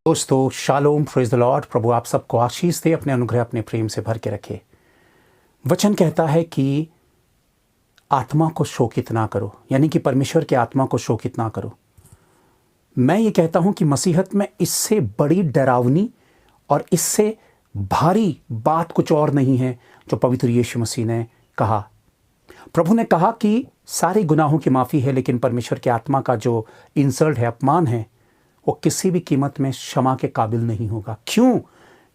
दोस्तों shalom, praise the Lord. प्रभु आप सबको आशीष दे, अपने अनुग्रह अपने प्रेम से भर के रखे। वचन कहता है कि आत्मा को शोकित ना करो, यानी कि परमेश्वर की आत्मा को शोकित ना करो। मैं ये कहता हूं कि मसीहत में इससे बड़ी डरावनी और इससे भारी बात कुछ और नहीं है जो पवित्र यीशु मसीह ने कहा। प्रभु ने कहा कि सारे गुनाहों की माफ़ी है, लेकिन परमेश्वर की आत्मा का जो इंसल्ट है, अपमान है, वो किसी भी कीमत में क्षमा के काबिल नहीं होगा। क्यों?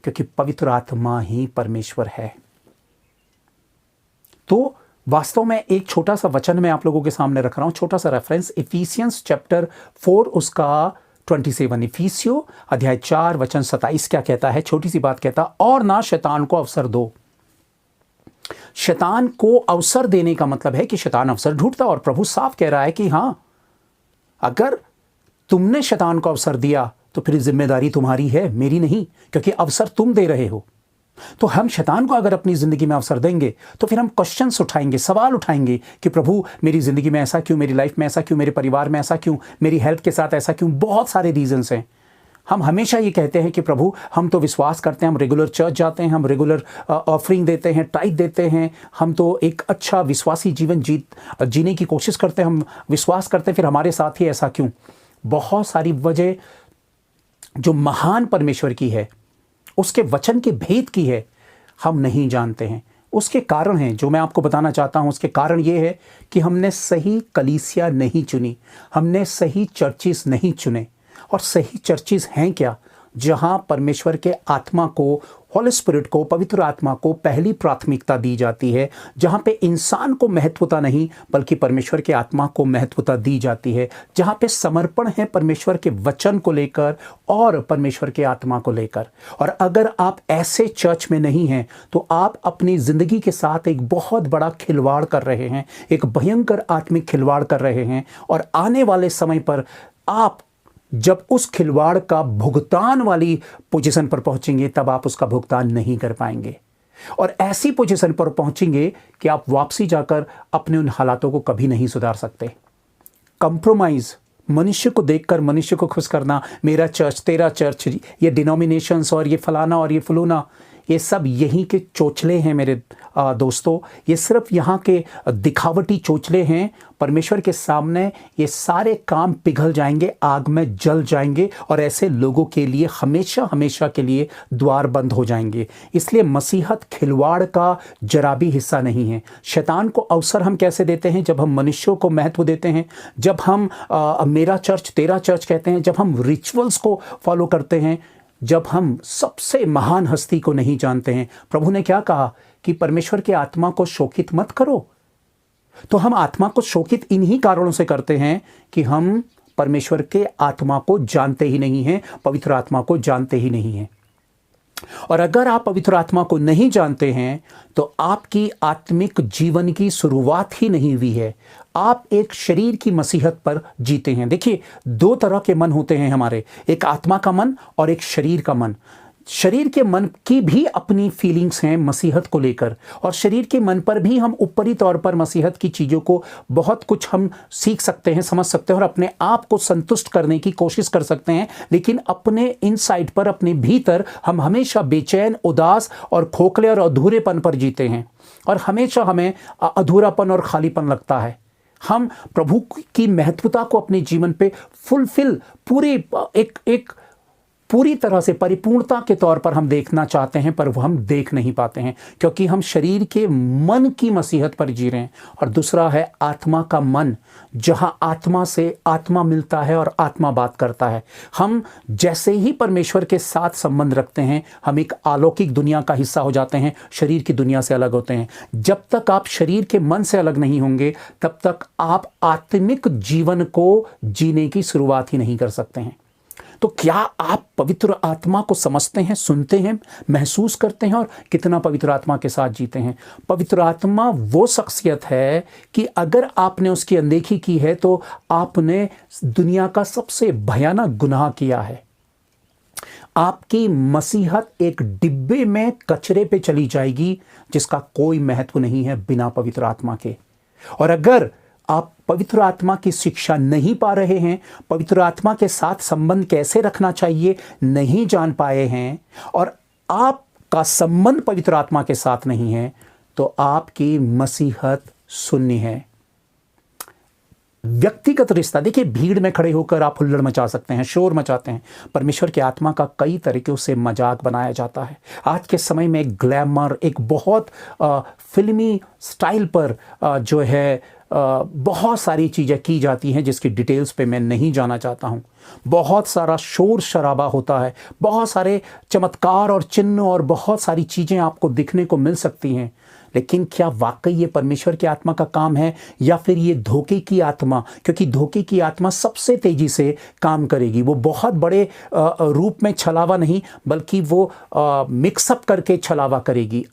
क्योंकि पवित्र आत्मा ही परमेश्वर है। तो वास्तव में एक छोटा सा वचन मैं आप लोगों के सामने रख रहा हूं, छोटा सा रेफरेंस, इफिसियंस चैप्टर 4 उसका 27। इफिसियो अध्याय 4 वचन 27 क्या कहता है? छोटी सी बात कहता, और ना शैतान को अवसर दो। शैतान को अवसर देने का मतलब है कि शैतान अवसर ढूंढता, और प्रभु साफ कह रहा है कि हां, अगर तुमने शैतान को अवसर दिया तो फिर जिम्मेदारी तुम्हारी है, मेरी नहीं, क्योंकि अवसर तुम दे रहे हो। तो हम शैतान को अगर अपनी जिंदगी में अवसर देंगे तो फिर हम क्वेश्चंस उठाएंगे, सवाल उठाएंगे कि प्रभु मेरी जिंदगी में ऐसा क्यों, मेरी लाइफ में ऐसा क्यों, मेरे परिवार में ऐसा क्यों, मेरी हेल्थ के साथ ऐसा क्यों। बहुत सारे रीजंस हैं। हम हमेशा ये कहते हैं कि प्रभु हम तो विश्वास करते हैं, हम रेगुलर चर्च जाते हैं, हम रेगुलर ऑफरिंग देते हैं, टाइट देते हैं, हम तो एक अच्छा विश्वासी जीवन जीने की कोशिश करते हैं, हम विश्वास करते हैं, फिर हमारे साथ ही ऐसा क्यों। बहुत सारी वजह जो महान परमेश्वर की है, उसके वचन के भेद की है, हम नहीं जानते हैं। उसके कारण हैं जो मैं आपको बताना चाहता हूं। उसके कारण ये है कि हमने सही कलीसिया नहीं चुनी, हमने सही चर्चिस नहीं चुने। और सही चर्चिस हैं क्या? जहां परमेश्वर के आत्मा को, होली स्पिरिट को, पवित्र आत्मा को पहली प्राथमिकता दी जाती है, जहां पे इंसान को महत्वता नहीं बल्कि परमेश्वर के आत्मा को महत्वता दी जाती है, जहां पे समर्पण है परमेश्वर के वचन को लेकर और परमेश्वर के आत्मा को लेकर। और अगर आप ऐसे चर्च में नहीं हैं तो आप अपनी जिंदगी के साथ एक बहुत बड़ा खिलवाड़ कर रहे हैं, एक भयंकर आत्मिक खिलवाड़ कर रहे हैं। और आने वाले समय पर आप जब उस खिलवाड़ का भुगतान वाली पोजीशन पर पहुंचेंगे तब आप उसका भुगतान नहीं कर पाएंगे, और ऐसी पोजीशन पर पहुंचेंगे कि आप वापसी जाकर अपने उन हालातों को कभी नहीं सुधार सकते। कंप्रोमाइज, मनुष्य को देखकर मनुष्य को खुश करना, मेरा चर्च, तेरा चर्च, ये डिनोमिनेशंस और ये फलाना और ये फलूना, ये सब यहीं के चोचले हैं मेरे दोस्तों। ये सिर्फ यहाँ के दिखावटी चोचले हैं। परमेश्वर के सामने ये सारे काम पिघल जाएंगे, आग में जल जाएंगे, और ऐसे लोगों के लिए हमेशा हमेशा के लिए द्वार बंद हो जाएंगे। इसलिए मसीहत खिलवाड़ का जरा भी हिस्सा नहीं है। शैतान को अवसर हम कैसे देते हैं? जब हम मनुष्यों को महत्व देते हैं, जब हम मेरा चर्च तेरा चर्च कहते हैं, जब हम रिचुअल्स को फॉलो करते हैं, जब हम सबसे महान हस्ती को नहीं जानते हैं। प्रभु ने क्या कहा कि परमेश्वर की आत्मा को शोकित मत करो। तो हम आत्मा को शोकित इन्हीं कारणों से करते हैं कि हम परमेश्वर के आत्मा को जानते ही नहीं हैं, पवित्र आत्मा को जानते ही नहीं हैं। और अगर आप पवित्र आत्मा को नहीं जानते हैं तो आपकी आत्मिक जीवन की शुरुआत ही नहीं हुई है। आप एक शरीर की मसीहत पर जीते हैं। देखिए, दो तरह के मन होते हैं हमारे, एक आत्मा का मन और एक शरीर का मन। शरीर के मन की भी अपनी फीलिंग्स हैं मसीहत को लेकर, और शरीर के मन पर भी हम ऊपरी तौर पर मसीहत की चीज़ों को बहुत कुछ हम सीख सकते हैं, समझ सकते हैं और अपने आप को संतुष्ट करने की कोशिश कर सकते हैं। लेकिन अपने इनसाइड पर, अपने भीतर हम हमेशा बेचैन, उदास और खोखले और अधूरेपन पर जीते हैं, और हमेशा हमें अधूरापन और खालीपन लगता है। हम प्रभु की महत्वता को अपने जीवन पे फुलफिल, पूरी तरह से परिपूर्णता के तौर पर हम देखना चाहते हैं, पर वो हम देख नहीं पाते हैं, क्योंकि हम शरीर के मन की मसीहत पर जी रहे हैं। और दूसरा है आत्मा का मन, जहां आत्मा से आत्मा मिलता है और आत्मा बात करता है। हम जैसे ही परमेश्वर के साथ संबंध रखते हैं, हम एक अलौकिक दुनिया का हिस्सा हो जाते हैं, शरीर की दुनिया से अलग होते हैं। जब तक आप शरीर के मन से अलग नहीं होंगे तब तक आप आत्मिक जीवन को जीने की शुरुआत ही नहीं कर सकते हैं। तो क्या आप पवित्र आत्मा को समझते हैं, सुनते हैं, महसूस करते हैं, और कितना पवित्र आत्मा के साथ जीते हैं? पवित्र आत्मा वो शख्सियत है कि अगर आपने उसकी अनदेखी की है तो आपने दुनिया का सबसे भयानक गुनाह किया है। आपकी मसीहत एक डिब्बे में कचरे पे चली जाएगी जिसका कोई महत्व नहीं है बिना पवित्र आत्मा के। और अगर आप पवित्र आत्मा की शिक्षा नहीं पा रहे हैं, पवित्र आत्मा के साथ संबंध कैसे रखना चाहिए नहीं जान पाए हैं, और आपका संबंध पवित्र आत्मा के साथ नहीं है, तो आपकी मसीहत शून्य है। व्यक्तिगत रिश्ता, देखिए भीड़ में खड़े होकर आप हुल्लड़ मचा सकते हैं, शोर मचाते हैं, परमेश्वर की आत्मा का कई तरीकों से मजाक बनाया जाता है। आज के समय में एक ग्लैमर, एक बहुत फिल्मी स्टाइल पर जो है बहुत सारी चीज़ें की जाती हैं जिसकी डिटेल्स पे मैं नहीं जाना चाहता हूँ। बहुत सारा शोर शराबा होता है, बहुत सारे चमत्कार और चिन्ह और बहुत सारी चीज़ें आपको दिखने को मिल सकती हैं, लेकिन क्या वाकई ये परमेश्वर की आत्मा का काम है या फिर ये धोखे की आत्मा? क्योंकि धोखे की आत्मा सबसे तेजी से काम करेगी। वो बहुत बड़े रूप में छलावा नहीं, बल्कि वो मिक्सअप करके छलावा करेगी।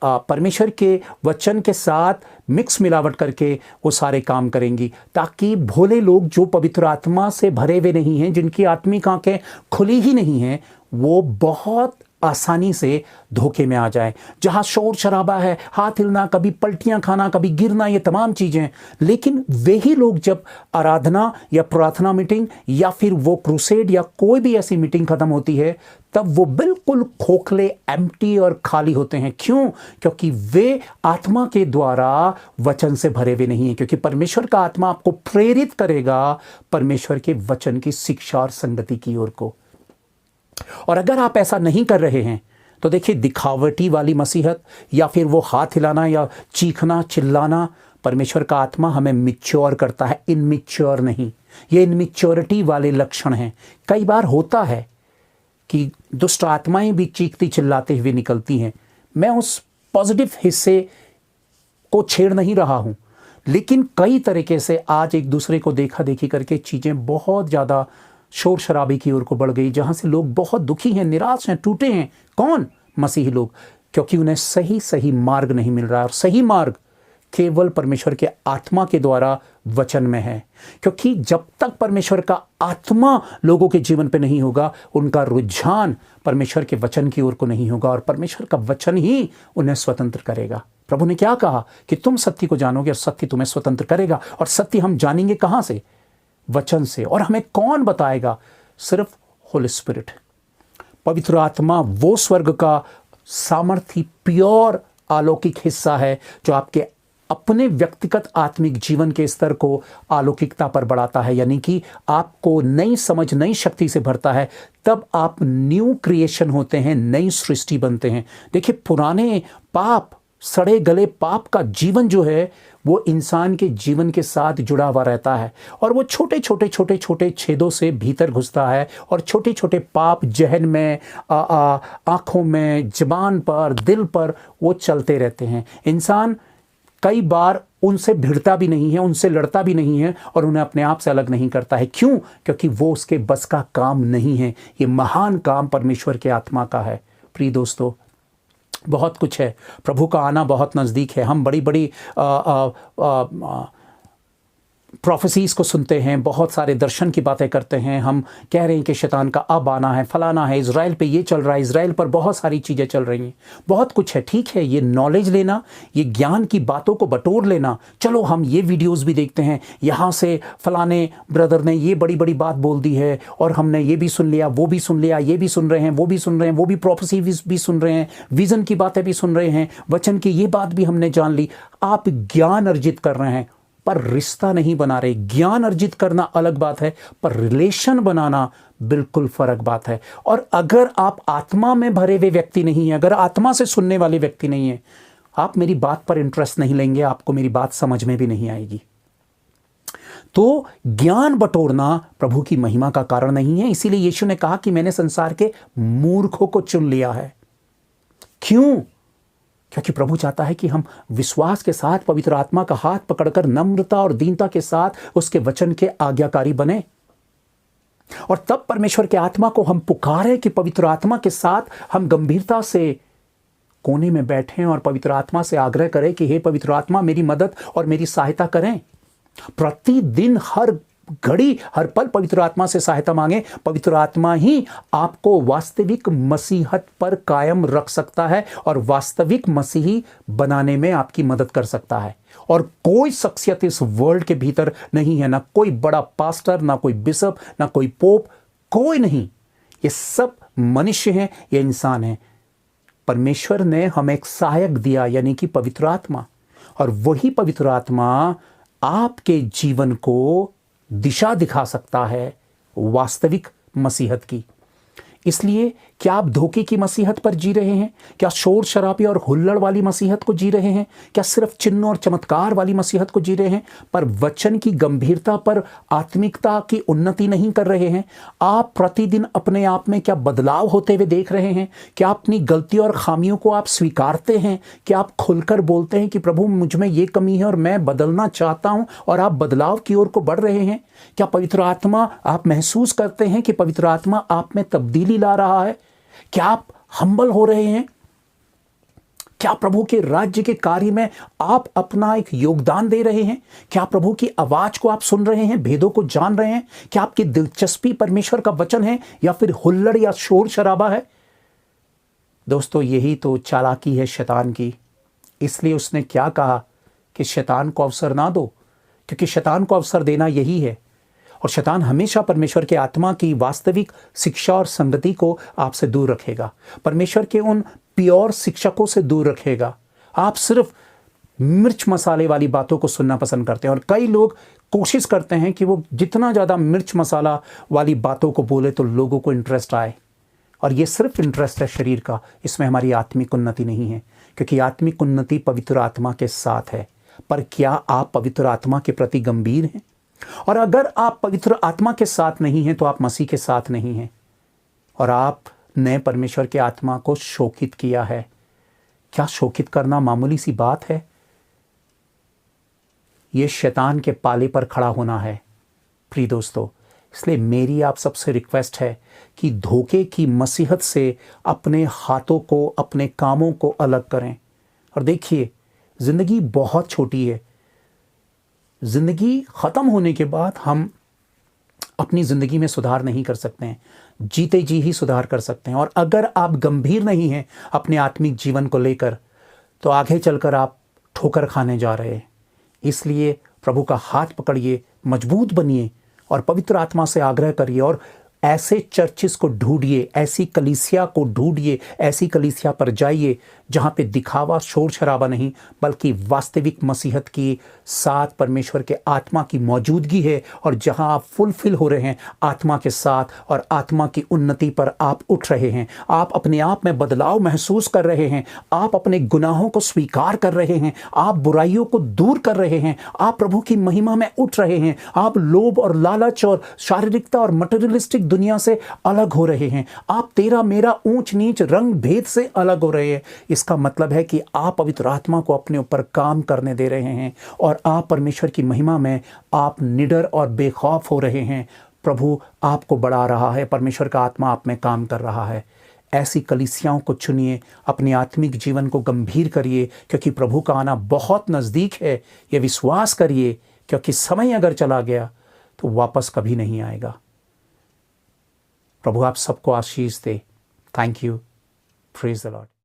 परमेश्वर के वचन के साथ मिक्स मिलावट करके वो सारे काम करेंगी, ताकि भोले लोग जो पवित्र आत्मा से भरे हुए नहीं हैं, जिनकी आत्मिक आंखें खुली ही नहीं हैं, वो बहुत आसानी से धोखे में आ जाए। जहां शोर शराबा है, हाथ हिलना, कभी पलटियां खाना, कभी गिरना, ये तमाम चीजें, लेकिन वही लोग जब आराधना या प्रार्थना मीटिंग या फिर वो क्रूसेड या कोई भी ऐसी मीटिंग खत्म होती है, तब वो बिल्कुल खोखले, एम्प्टी और खाली होते हैं। क्यों? क्योंकि वे आत्मा के द्वारा वचन से भरे हुए नहीं हैं। क्योंकि परमेश्वर का आत्मा आपको प्रेरित करेगा परमेश्वर के वचन की शिक्षा और संगति की ओर को। और अगर आप ऐसा नहीं कर रहे हैं तो देखिए, दिखावटी वाली मसीहत या फिर वो हाथ हिलाना या चीखना चिल्लाना, परमेश्वर का आत्मा हमें मिच्योर करता है, इनमिच्योर नहीं। ये इनमिच्योरिटी वाले लक्षण हैं। कई बार होता है कि दुष्ट आत्माएं भी चीखती चिल्लाते हुए निकलती हैं। मैं उस पॉजिटिव हिस्से को छेड़ नहीं रहा हूं, लेकिन कई तरीके से आज एक दूसरे को देखा देखी करके चीजें बहुत ज्यादा शोर शराबे की ओर को बढ़ गई, जहां से लोग बहुत दुखी हैं, निराश हैं, टूटे हैं। कौन? मसीही लोग, क्योंकि उन्हें सही मार्ग नहीं मिल रहा है। और सही मार्ग केवल परमेश्वर के आत्मा के द्वारा वचन में है। क्योंकि जब तक परमेश्वर का आत्मा लोगों के जीवन पे नहीं होगा, उनका रुझान परमेश्वर के वचन की ओर को नहीं होगा, और परमेश्वर का वचन ही उन्हें स्वतंत्र करेगा। प्रभु ने क्या कहा कि तुम सत्य को जानोगे और सत्य तुम्हें स्वतंत्र करेगा। और सत्य हम जानेंगे कहां से? वचन से। और हमें कौन बताएगा? सिर्फ होली स्पिरिट, पवित्र आत्मा, वो स्वर्ग का सामर्थी प्योर अलौकिक हिस्सा है जो आपके अपने व्यक्तिगत आत्मिक जीवन के स्तर को अलौकिकता पर बढ़ाता है, यानी कि आपको नई समझ, नई शक्ति से भरता है। तब आप न्यू क्रिएशन होते हैं, नई सृष्टि बनते हैं। देखिए, पुराने पाप, सड़े गले पाप का जीवन जो है वो इंसान के जीवन के साथ जुड़ा हुआ रहता है, और वो छोटे छोटे छेदों से भीतर घुसता है, और छोटे छोटे पाप जहन में, आँखों में, ज़बान पर, दिल पर वो चलते रहते हैं। इंसान कई बार उनसे भिड़ता भी नहीं है, उनसे लड़ता भी नहीं है, और उन्हें अपने आप से अलग नहीं करता है। क्यों? क्योंकि वो उसके बस का काम नहीं है। ये महान काम परमेश्वर के आत्मा का है। प्रिय दोस्तों, बहुत कुछ है। प्रभु का आना बहुत नज़दीक है। हम बड़ी बड़ी प्रोफेसीज़ को सुनते हैं, बहुत सारे दर्शन की बातें करते हैं। हम कह रहे हैं कि शैतान का अब आना है, फलाना है, इज़राइल पे ये चल रहा है, इज़राइल पर बहुत सारी चीज़ें चल रही हैं, बहुत कुछ है। ठीक है, ये नॉलेज लेना, ये ज्ञान की बातों को बटोर लेना। चलो हम ये वीडियोस भी देखते हैं, यहाँ से फलाने ब्रदर ने ये बड़ी बड़ी बात बोल दी है, और हमने ये भी सुन लिया, वो भी सुन लिया, ये भी सुन रहे हैं, वो भी सुन रहे हैं, वो भी प्रोफेसी भी सुन रहे हैं, विज़न की बातें भी सुन रहे हैं, वचन की ये बात भी हमने जान ली। आप ज्ञान अर्जित कर रहे हैं पर रिश्ता नहीं बना रहे। ज्ञान अर्जित करना अलग बात है, पर रिलेशन बनाना बिल्कुल फर्क बात है। और अगर आप आत्मा में भरे हुए व्यक्ति नहीं हैं, अगर आत्मा से सुनने वाले व्यक्ति नहीं हैं, आप मेरी बात पर इंटरेस्ट नहीं लेंगे, आपको मेरी बात समझ में भी नहीं आएगी। तो ज्ञान बटोरना प्रभु की महिमा का कारण नहीं है। इसीलिए यीशु ने कहा कि मैंने संसार के मूर्खों को चुन लिया है। क्यों? क्योंकि प्रभु चाहता है कि हम विश्वास के साथ पवित्र आत्मा का हाथ पकड़कर नम्रता और दीनता के साथ उसके वचन के आज्ञाकारी बने। और तब परमेश्वर के आत्मा को हम पुकारें कि पवित्र आत्मा के साथ हम गंभीरता से कोने में बैठें और पवित्र आत्मा से आग्रह करें कि हे पवित्र आत्मा, मेरी मदद और मेरी सहायता करें। प्रतिदिन हर घड़ी हर पल पवित्र आत्मा से सहायता मांगे। पवित्र आत्मा ही आपको वास्तविक मसीहत पर कायम रख सकता है और वास्तविक मसीही बनाने में आपकी मदद कर सकता है। और कोई शख्सियत इस वर्ल्ड के भीतर नहीं है, ना कोई बड़ा पास्टर, ना कोई बिशप, ना कोई पोप, कोई नहीं। ये सब मनुष्य हैं, ये इंसान हैं। परमेश्वर ने हमें एक सहायक दिया, यानी कि पवित्र आत्मा, और वही पवित्र आत्मा आपके जीवन को दिशा दिखा सकता है वास्तविक मसीहत की। इसलिए क्या आप धोखे की मसीहत पर जी रहे हैं? क्या शोर शराबे और हुल्लड़ वाली मसीहत को जी रहे हैं? क्या सिर्फ चिन्ह और चमत्कार वाली मसीहत को जी रहे हैं, पर वचन की गंभीरता पर आत्मिकता की उन्नति नहीं कर रहे हैं? आप प्रतिदिन अपने आप में क्या बदलाव होते हुए देख रहे हैं? क्या अपनी गलतियों और खामियों को आप स्वीकारते हैं? क्या आप खुलकर बोलते हैं कि प्रभु मुझ में ये कमी है और मैं बदलना चाहता हूं, और आप बदलाव की ओर को बढ़ रहे हैं? क्या पवित्र आत्मा, आप महसूस करते हैं कि पवित्र आत्मा आप में तब्दीली ला रहा है? क्या आप हम्बल हो रहे हैं? क्या प्रभु के राज्य के कार्य में आप अपना एक योगदान दे रहे हैं? क्या प्रभु की आवाज को आप सुन रहे हैं, भेदों को जान रहे हैं? क्या आपकी दिलचस्पी परमेश्वर का वचन है या फिर हुल्लड़ या शोर शराबा है? दोस्तों, यही तो चालाकी है शैतान की। इसलिए उसने क्या कहा कि शैतान को अवसर ना दो, क्योंकि शैतान को अवसर देना यही है। और शैतान हमेशा परमेश्वर के आत्मा की वास्तविक शिक्षा और संगति को आपसे दूर रखेगा, परमेश्वर के उन प्योर शिक्षकों से दूर रखेगा। आप सिर्फ मिर्च मसाले वाली बातों को सुनना पसंद करते हैं, और कई लोग कोशिश करते हैं कि वो जितना ज़्यादा मिर्च मसाला वाली बातों को बोले तो लोगों को इंटरेस्ट आए, और ये सिर्फ इंटरेस्ट है शरीर का, इसमें हमारी आत्मिक उन्नति नहीं है, क्योंकि आत्मिक उन्नति पवित्र आत्मा के साथ है। पर क्या आप पवित्र आत्मा के प्रति गंभीर हैं? और अगर आप पवित्र आत्मा के साथ नहीं हैं तो आप मसीह के साथ नहीं हैं, और आपने परमेश्वर के आत्मा को शोकित किया है। क्या शोकित करना मामूली सी बात है? यह शैतान के पाले पर खड़ा होना है प्रिय दोस्तों। इसलिए मेरी आप सबसे रिक्वेस्ट है कि धोखे की मसीहत से अपने हाथों को, अपने कामों को अलग करें। और देखिए, जिंदगी बहुत छोटी है। जिंदगी ख़त्म होने के बाद हम अपनी ज़िंदगी में सुधार नहीं कर सकते हैं, जीते जी ही सुधार कर सकते हैं। और अगर आप गंभीर नहीं हैं अपने आत्मिक जीवन को लेकर, तो आगे चलकर आप ठोकर खाने जा रहे हैं। इसलिए प्रभु का हाथ पकड़िए, मजबूत बनिए, और पवित्र आत्मा से आग्रह करिए, और ऐसे चर्चिस को ढूंढिए, ऐसी कलीसिया को ढूंढिए, ऐसी कलीसिया पर जाइए जहाँ पे दिखावा, शोर शराबा नहीं, बल्कि वास्तविक मसीहत की साथ परमेश्वर के आत्मा की मौजूदगी है, और जहाँ आप फुलफिल हो रहे हैं आत्मा के साथ, और आत्मा की उन्नति पर आप उठ रहे हैं। आप अपने आप में बदलाव महसूस कर रहे हैं, आप अपने गुनाहों को स्वीकार कर रहे हैं, आप बुराइयों को दूर कर रहे हैं, आप प्रभु की महिमा में उठ रहे हैं, आप लोभ और लालच और शारीरिकता और मटेरियलिस्टिक दुनिया से अलग हो रहे हैं, आप तेरा मेरा ऊंच नीच रंग भेद से अलग हो रहे हैं। इसका मतलब है कि आप पवित्र आत्मा को अपने ऊपर काम करने दे रहे हैं, और आप परमेश्वर की महिमा में आप निडर और बेखौफ हो रहे हैं। प्रभु आपको बढ़ा रहा है, परमेश्वर का आत्मा आप में काम कर रहा है। ऐसी कलीसियाओं को चुनिए, अपने आत्मिक जीवन को गंभीर करिए, क्योंकि प्रभु का आना बहुत नज़दीक है। ये विश्वास करिए, क्योंकि समय अगर चला गया तो वापस कभी नहीं आएगा। प्रभु आप सबको आशीष दे। Thank you. Praise the Lord.